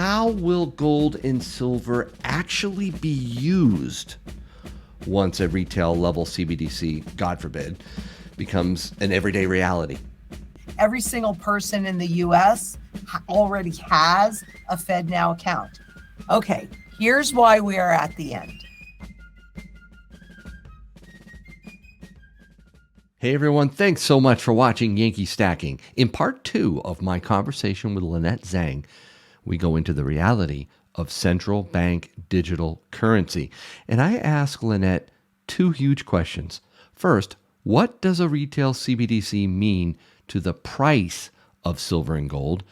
how will gold and silver actually be used once a retail level CBDC, God forbid, becomes an everyday reality? Every single person in the US already has a FEDNOW account. Okay, here's why we are at the end. Hey everyone, thanks so much for watching Yankee Stacking. In part 2 of my conversation with Lynette Zang, we go into the reality of central bank digital currency. And I ask Lynette 2 huge questions. First, what does a retail CBDC mean to the price of silver and gold?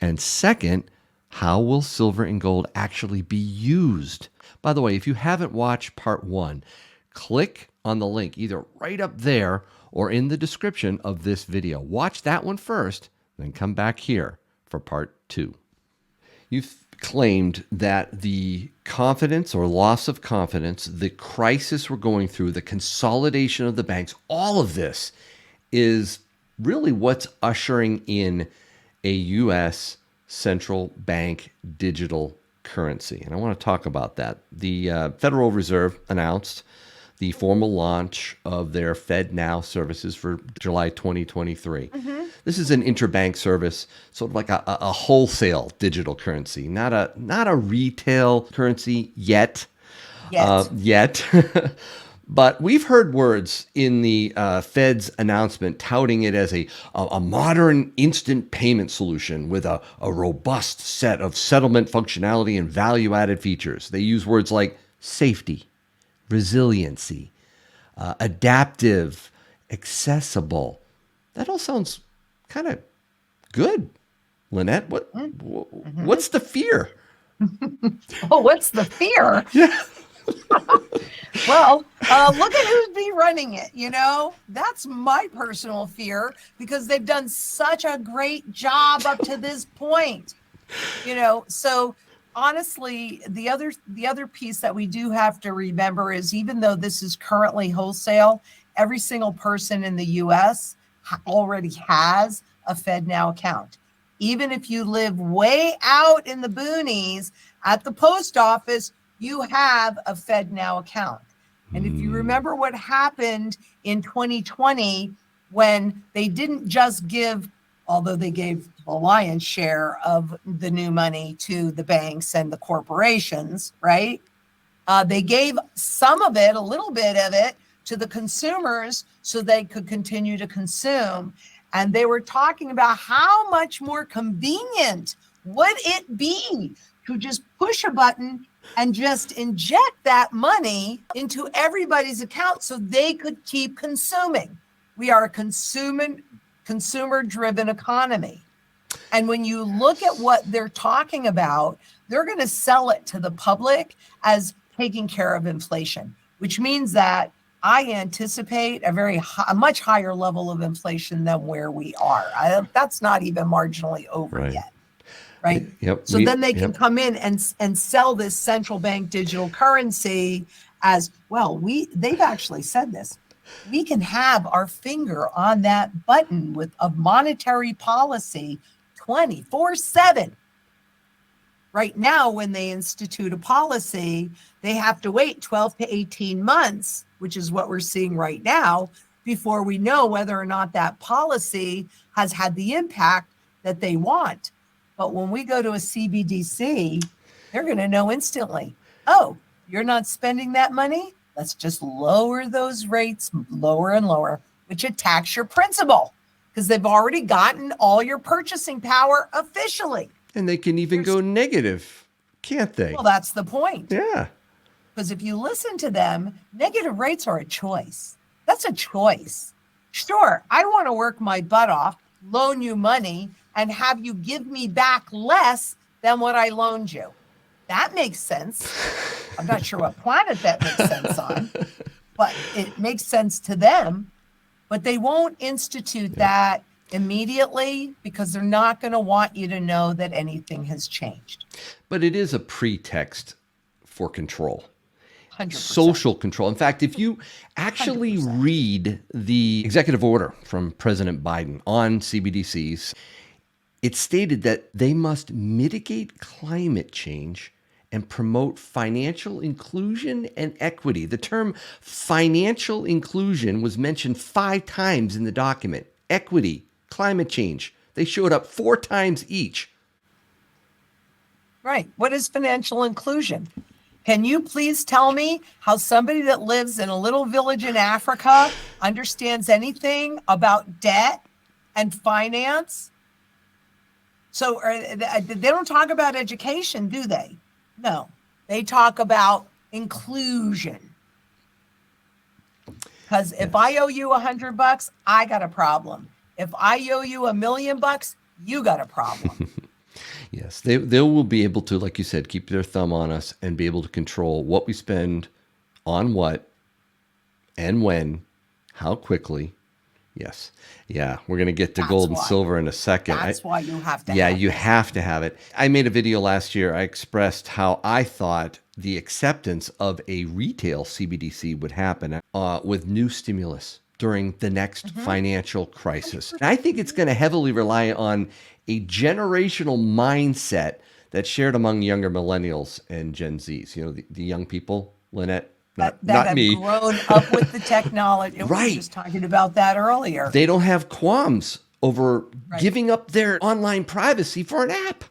And second, how will silver and gold actually be used? By the way, if you haven't watched part 1, click on the link either right up there or in the description of this video. Watch that one first, then come back here for part 2. You've claimed that the confidence or loss of confidence, the crisis we're going through, the consolidation of the banks, all of this is really what's ushering in a U.S. central bank digital currency. And I want to talk about that. The Federal Reserve announced the formal launch of their FedNow services for July 2023. This is an interbank service, sort of like a wholesale digital currency, not a retail currency yet. But we've heard words in the Fed's announcement touting it as a modern instant payment solution with a robust set of settlement functionality and value-added features. They use words like safety, resiliency, adaptive, accessible. That all sounds kind of good, Lynette. What's the fear? Oh, what's the fear? Yeah. Well, look at who's be running it. That's my personal fear, because they've done such a great job up to this point. So honestly, the other piece that we do have to remember is, even though this is currently wholesale, every single person in the US already has a FedNow account. Even if you live way out in the boonies at the post office, you have a FedNow account. And if you remember what happened in 2020, when they didn't just give, although they gave the lion's share of the new money to the banks and the corporations, right? They gave some of it, a little bit of it, to the consumers so they could continue to consume. And they were talking about how much more convenient would it be to just push a button and just inject that money into everybody's account so they could keep consuming. We are a consumer-driven economy. And when you look at what they're talking about, they're going to sell it to the public as taking care of inflation, which means that I anticipate a much higher level of inflation than where we are. That's not even marginally over yet. Right. Yep. So then they can come in and sell this central bank digital currency as well. They've actually said this. We can have our finger on that button of monetary policy 24/7. Right now, when they institute a policy, they have to wait 12 to 18 months, which is what we're seeing right now, before we know whether or not that policy has had the impact that they want. But when we go to a CBDC, they're going to know instantly, oh, you're not spending that money? Let's just lower those rates lower and lower, which attacks your principal, because they've already gotten all your purchasing power officially. And they can even go negative, can't they? Well, that's the point. Yeah. Because if you listen to them, negative rates are a choice. That's a choice. Sure, I want to work my butt off, loan you money, and have you give me back less than what I loaned you. That makes sense. I'm not sure what planet that makes sense on, but it makes sense to them. But they won't institute that immediately, because they're not going to want you to know that anything has changed. But it is a pretext for control. 100%. Social control. In fact, if you actually 100%. read the executive order from President Biden on CBDCs, It stated that they must mitigate climate change and promote financial inclusion and equity. The term financial inclusion was mentioned 5 times in the document. Equity, climate change, they showed up 4 times each. Right. What is financial inclusion? Can you please tell me how somebody that lives in a little village in Africa understands anything about debt and finance? So they don't talk about education, do they? No, they talk about inclusion. Because if I owe you $100, I got a problem. If I owe you $1 million, you got a problem. Yes, they will be able to, like you said, keep their thumb on us and be able to control what we spend on what and when, how quickly. Yes. Yeah, we're going to get to gold and silver in a second. That's why you have to have it. You have to have it. I made a video last year. I expressed how I thought the acceptance of a retail CBDC would happen with new stimulus during the next financial crisis. And I think it's going to heavily rely on a generational mindset that's shared among younger millennials and Gen Zs. You know, the young people, Lynette, not have me. Grown up with the technology. Right. We were just talking about that earlier. They don't have qualms over giving up their online privacy for an app,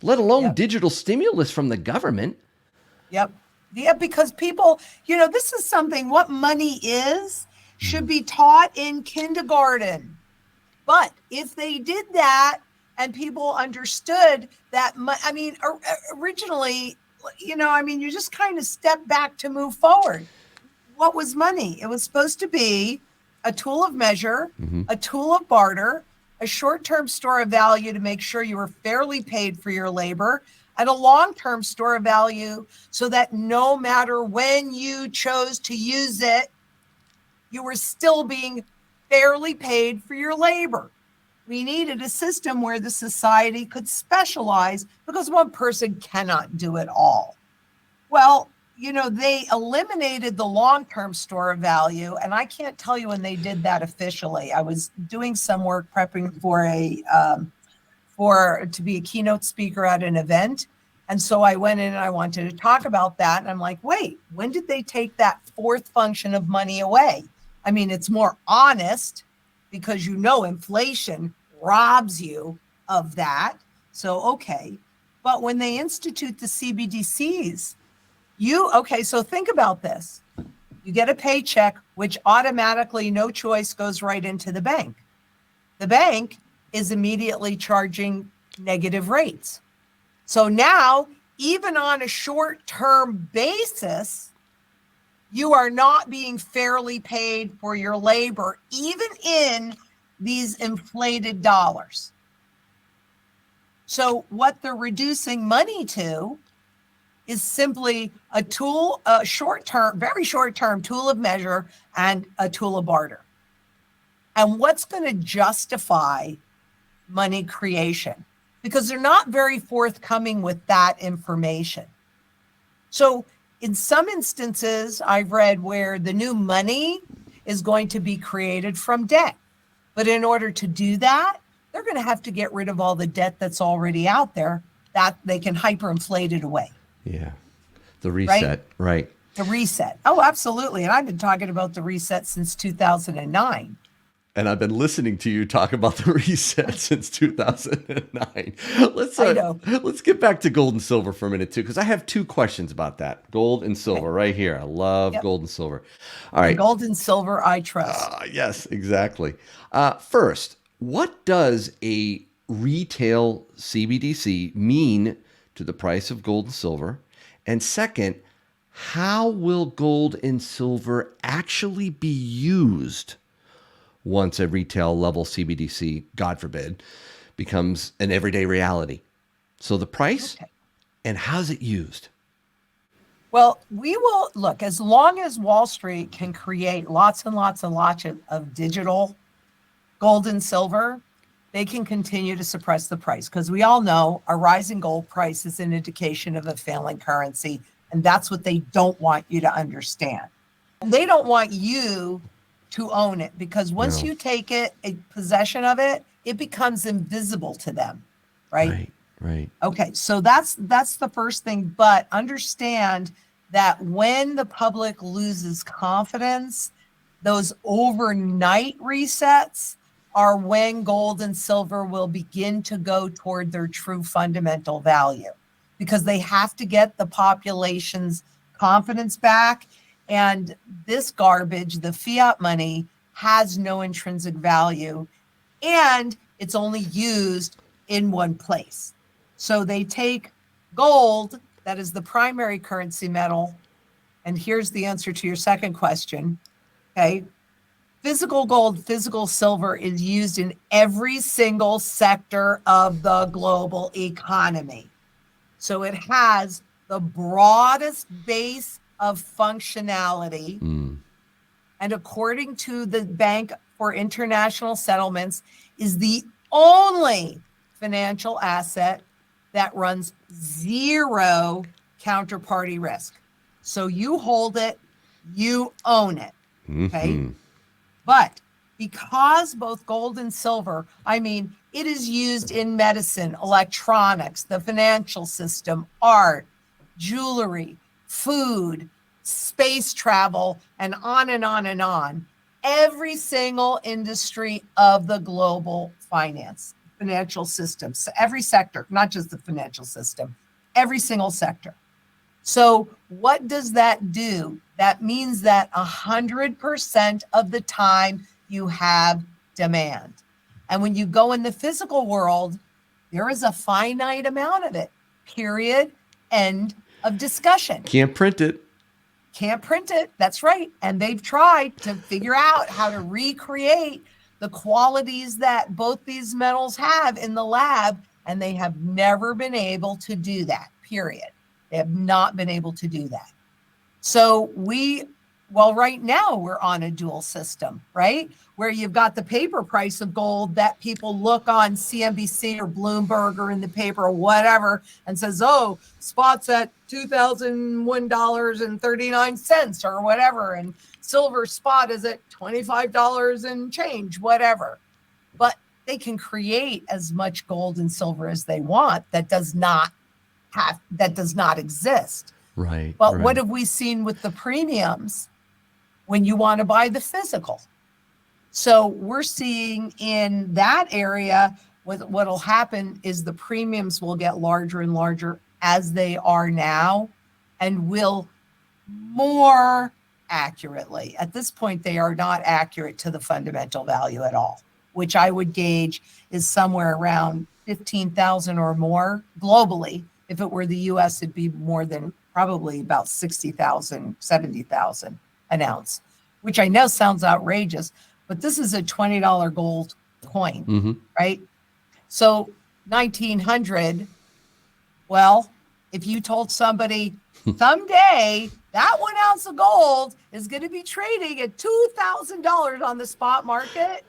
let alone digital stimulus from the government. Yep. Yeah, because people, this is something, what money is should be taught in kindergarten. But if they did that and people understood that, originally, you just kind of step back to move forward. What was money? It was supposed to be a tool of measure, a tool of barter, a short-term store of value to make sure you were fairly paid for your labor, and a long-term store of value so that no matter when you chose to use it, you were still being fairly paid for your labor. We needed a system where the society could specialize because one person cannot do it all. Well, they eliminated the long-term store of value, and I can't tell you when they did that officially. I was doing some work prepping to be a keynote speaker at an event. And so I went in and I wanted to talk about that. And I'm like, wait, when did they take that fourth function of money away? I mean, it's more honest because inflation robs you of that. So, okay. But when they institute the CBDCs, so think about this. You get a paycheck, which automatically, no choice, goes right into the bank. The bank is immediately charging negative rates. So now, even on a short-term basis, you are not being fairly paid for your labor, even in these inflated dollars. So what they're reducing money to is simply a tool, a short-term, very short-term tool of measure and a tool of barter. And what's going to justify money creation? Because they're not very forthcoming with that information. So in some instances, I've read where the new money is going to be created from debt. But in order to do that, they're going to have to get rid of all the debt that's already out there that they can hyperinflate it away. Yeah. The reset, right? The reset. Oh, absolutely. And I've been talking about the reset since 2009. And I've been listening to you talk about the reset since 2009. Let's get back to gold and silver for a minute, too, because I have 2 questions about that. Gold and silver right here. I love gold and silver. All right. Gold and silver, I trust. Yes, exactly. First, what does a retail CBDC mean to the price of gold and silver? And second, how will gold and silver actually be used once a retail level CBDC, God forbid, becomes an everyday reality? So the price and how's it used? Well, we will look, as long as Wall Street can create lots and lots and lots of digital gold and silver, they can continue to suppress the price, because we all know a rising gold price is an indication of a failing currency. And that's what they don't want you to understand. They don't want you to own it, because once you take possession of it, it becomes invisible to them. right? Right, right. Okay, so that's the first thing. But understand that when the public loses confidence, those overnight resets are when gold and silver will begin to go toward their true fundamental value, because they have to get the population's confidence back. And this garbage, the fiat money, has no intrinsic value, and it's only used in one place. So they take gold, that is the primary currency metal. And here's the answer to your second question. Okay. Physical gold, physical silver is used in every single sector of the global economy. So it has the broadest base of functionality. And according to the Bank for International Settlements, is the only financial asset that runs zero counterparty risk. So you hold it, you own it. Okay. But because both gold and silver, it is used in medicine, electronics, the financial system, art, jewelry, food, space travel, and on and on and on. Every single industry of the global financial system. So every sector, not just the financial system, every single sector. So what does that do? That means that 100% of the time you have demand. And when you go in the physical world, there is a finite amount of it, period, end of discussion. Can't print it. Can't print it. That's right. And they've tried to figure out how to recreate the qualities that both these metals have in the lab, and they have never been able to do that, period. They have not been able to do that. So right now we're on a dual system, right? Where you've got the paper price of gold that people look on CNBC or Bloomberg or in the paper or whatever and says, oh, spot's at $2,001.39 or whatever. And silver spot is at $25 and change, whatever. But they can create as much gold and silver as they want that does not exist. Right. But what have we seen with the premiums when you want to buy the physical? So we're seeing in that area, what'll happen is the premiums will get larger and larger as they are now, and will more accurately. At this point, they are not accurate to the fundamental value at all, which I would gauge is somewhere around 15,000 or more globally. If it were the US, it'd be more than probably about 60,000, 70,000 an ounce, which I know sounds outrageous, but this is a $20 gold coin, right? So 1900, well, if you told somebody someday that 1 ounce of gold is going to be trading at $2,000 on the spot market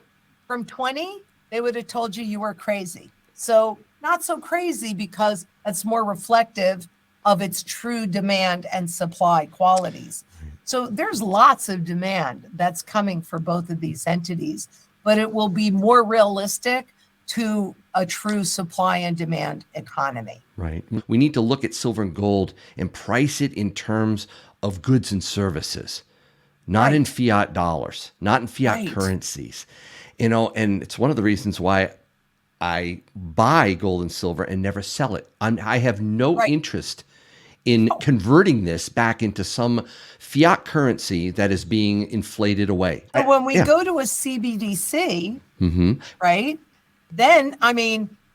from 20, they would have told you were crazy. So not so crazy, because that's more reflective of its true demand and supply qualities. So there's lots of demand that's coming for both of these entities, but it will be more realistic to a true supply and demand economy. Right. We need to look at silver and gold and price it in terms of goods and services, not in fiat dollars, not in fiat currencies. And it's one of the reasons why I buy gold and silver and never sell it. I have no interest in converting this back into some fiat currency that is being inflated away. So when we go to a CBDC, right, then,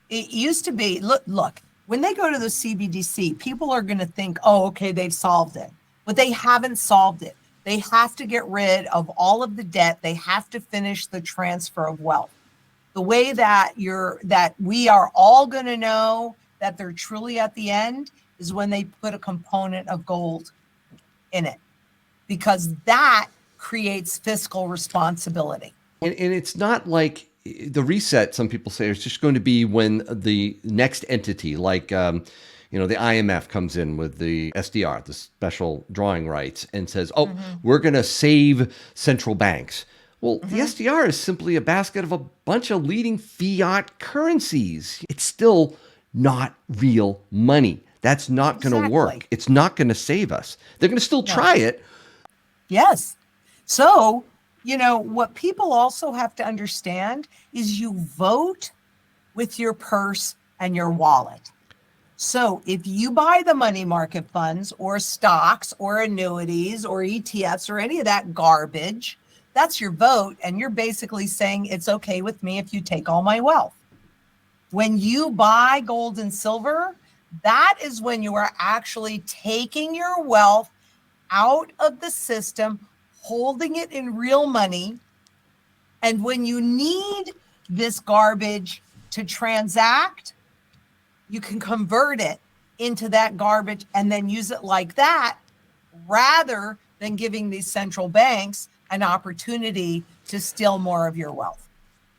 it used to be, look, when they go to the CBDC, people are going to think, oh, okay, they've solved it. But they haven't solved it. They have to get rid of all of the debt. They have to finish the transfer of wealth. The way that we are all going to know that they're truly at the end is when they put a component of gold in it, because that creates fiscal responsibility. And it's not like the reset, some people say, is just going to be when the next entity, like the IMF comes in with the SDR, the special drawing rights, and says, we're going to save central banks. Well, the SDR is simply a basket of a bunch of leading fiat currencies. It's still not real money. That's not going to work. It's not going to save us. They're going to still try it. Yes. So, what people also have to understand is you vote with your purse and your wallet. So if you buy the money market funds or stocks or annuities or ETFs or any of that garbage, that's your vote. And you're basically saying it's okay with me if you take all my wealth. When you buy gold and silver, that is when you are actually taking your wealth out of the system, holding it in real money. And when you need this garbage to transact, you can convert it into that garbage and then use it like that, rather than giving these central banks an opportunity to steal more of your wealth.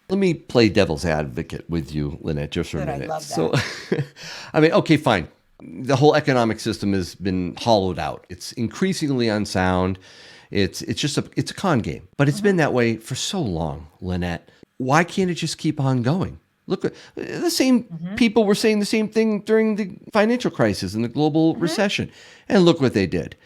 Let me play devil's advocate with you, Lynette, just for a minute. I love that. So, okay, fine. The whole economic system has been hollowed out. It's increasingly unsound. It's a con game, but it's been that way for so long, Lynette. Why can't it just keep on going? Look, the same people were saying the same thing during the financial crisis and the global recession. And look what they did.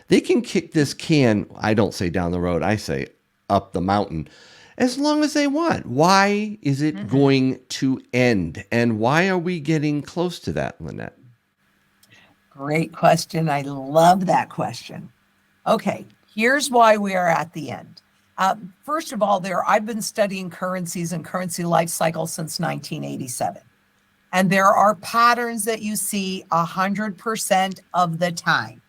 They can kick this can, I don't say down the road, I say up the mountain, as long as they want. Why is it going to end? And why are we getting close to that, Lynette? Great question. I love that question. Okay, here's why we are at the end. First of all, I've been studying currencies and currency life cycle since 1987. And there are patterns that you see 100% of the time.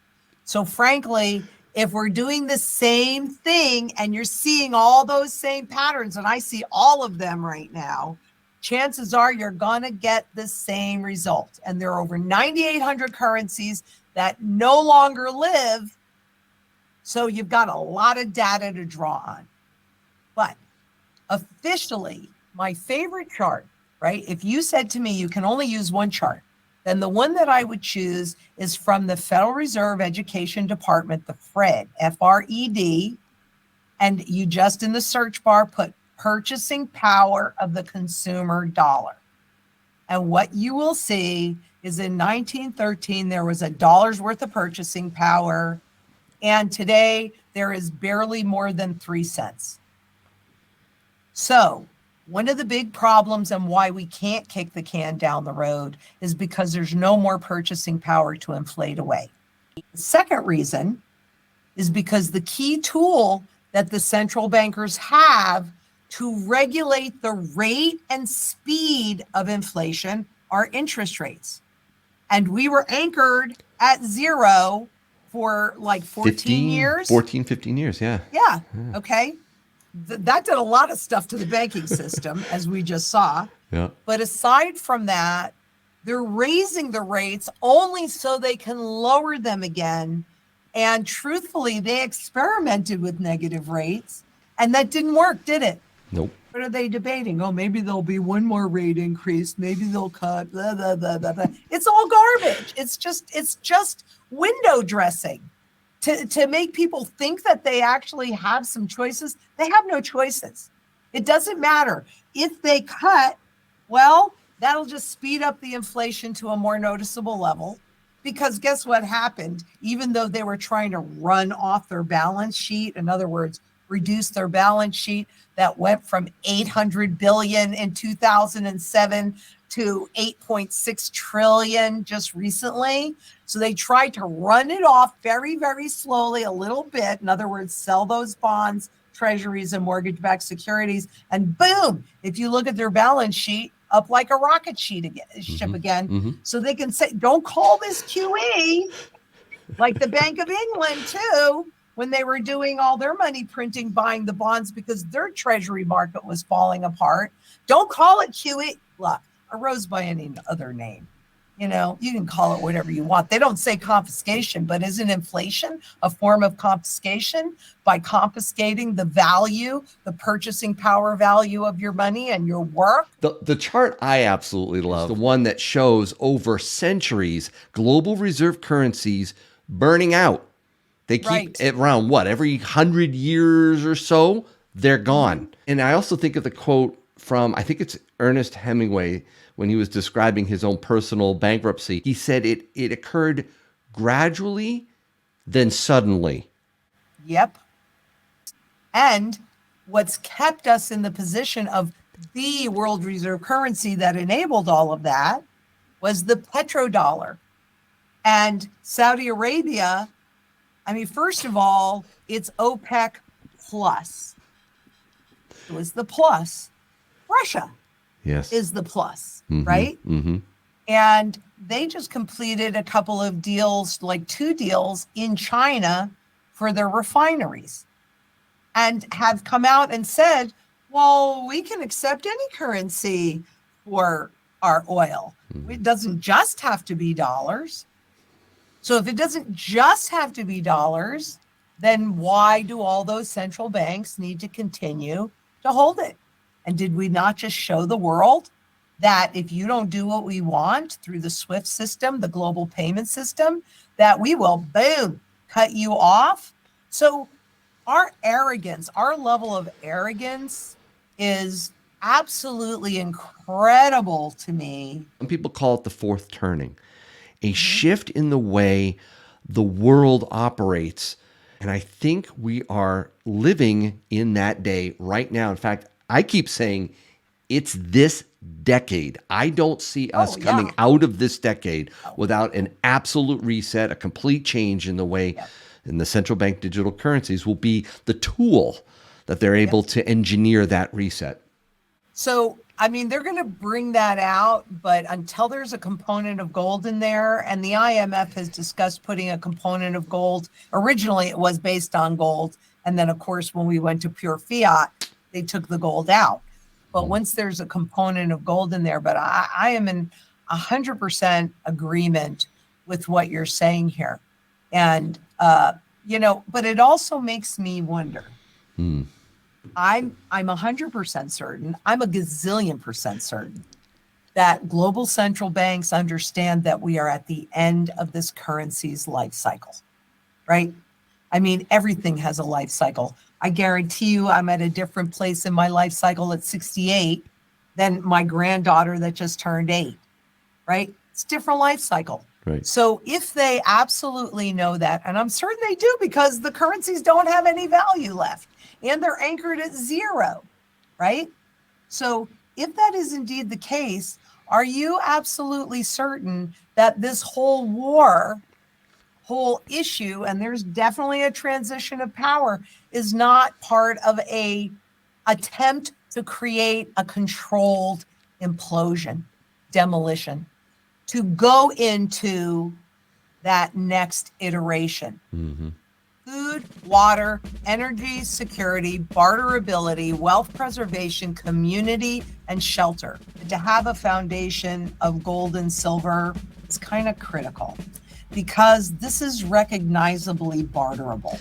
So frankly, if we're doing the same thing and you're seeing all those same patterns, and I see all of them right now, chances are you're going to get the same result. And there are over 9,800 currencies that no longer live. So you've got a lot of data to draw on. But officially, my favorite chart, right? If you said to me, you can only use one chart, then the one that I would choose is from the Federal Reserve Education Department, the FRED, F-R-E-D. And you just in the search bar put purchasing power of the consumer dollar. And what you will see is in 1913, there was $1 worth of purchasing power. And today there is barely more than 3 cents. So one of the big problems and why we can't kick the can down the road is because there's no more purchasing power to inflate away. The second reason is because the key tool that the central bankers have to regulate the rate and speed of inflation are interest rates. And we were anchored at zero for like 14 years. 15 years, yeah. Yeah, okay. That did a lot of stuff to the banking system, as we just saw. Yeah. But aside from that, they're raising the rates only so they can lower them again. And truthfully, they experimented with negative rates, and that didn't work, did it? Nope. What are they debating? Oh, maybe there'll be one more rate increase. Maybe they'll cut. Blah, blah, blah, blah, blah. It's all garbage. It's just window dressing to make people think that they actually have some choices. They have no choices. It doesn't matter. If they cut, well, that'll just speed up the inflation to a more noticeable level. Because guess what happened? Even though they were trying to run off their balance sheet, in other words, reduce their balance sheet, that went from 800 billion in 2007 to 8.6 trillion just recently. So they tried to run it off very, very slowly, a little bit. In other words, sell those bonds, treasuries, and mortgage-backed securities. And boom, if you look at their balance sheet, up like a rocket ship again. So they can say, don't call this QE, like the Bank of England too, when they were doing all their money printing, buying the bonds because their treasury market was falling apart. Don't call it QE. Look, arose by any other name. You know, you can call it whatever you want. They don't say confiscation, but isn't inflation a form of confiscation by confiscating the value, the purchasing power value of your money and your work? The chart I absolutely love, the one that shows over centuries, global reserve currencies burning out. They keep it around, every 100 years or so, they're gone. And I also think of the quote from, I think it's Ernest Hemingway, when he was describing his own personal bankruptcy. He said it occurred gradually, then suddenly. Yep. And what's kept us in the position of the world reserve currency that enabled all of that was the petrodollar. And Saudi Arabia, I mean, first of all, it's OPEC plus. It was the plus. Russia is the plus, right? And they just completed a couple of deals, like 2 deals in China for their refineries, and have come out and said, well, we can accept any currency for our oil. It doesn't just have to be dollars. So if it doesn't just have to be dollars, then why do all those central banks need to continue to hold it? And did we not just show the world that if you don't do what we want through the SWIFT system, the global payment system, that we will, boom, cut you off? So our arrogance, our level of arrogance is absolutely incredible to me. Some people call it the fourth turning, a shift in the way the world operates. And I think we are living in that day right now. In fact, I keep saying it's this decade. I don't see us coming out of this decade without an absolute reset, a complete change in the way and the central bank digital currencies will be the tool that they're able to engineer that reset. So, I mean, they're going to bring that out, but until there's a component of gold in there, and the IMF has discussed putting a component of gold. Originally, it was based on gold. And then, of course, when we went to pure fiat, they took the gold out. But once there's a component of gold in there, but I am in 100% agreement with what you're saying here. And, but it also makes me wonder. I'm 100% certain, I'm a gazillion percent certain that global central banks understand that we are at the end of this currency's life cycle, right? I mean, everything has a life cycle. I guarantee you I'm at a different place in my life cycle at 68 than my granddaughter that just turned 8, right? It's a different life cycle. Right. So if they absolutely know that, and I'm certain they do because the currencies don't have any value left and they're anchored at 0, right? So if that is indeed the case, are you absolutely certain that this whole issue, and there's definitely a transition of power, is not part of a attempt to create a controlled implosion, demolition, to go into that next iteration? Food, water, energy, security, barterability, wealth preservation, community, and shelter. And to have a foundation of gold and silver is kind of critical because this is recognizably barterable.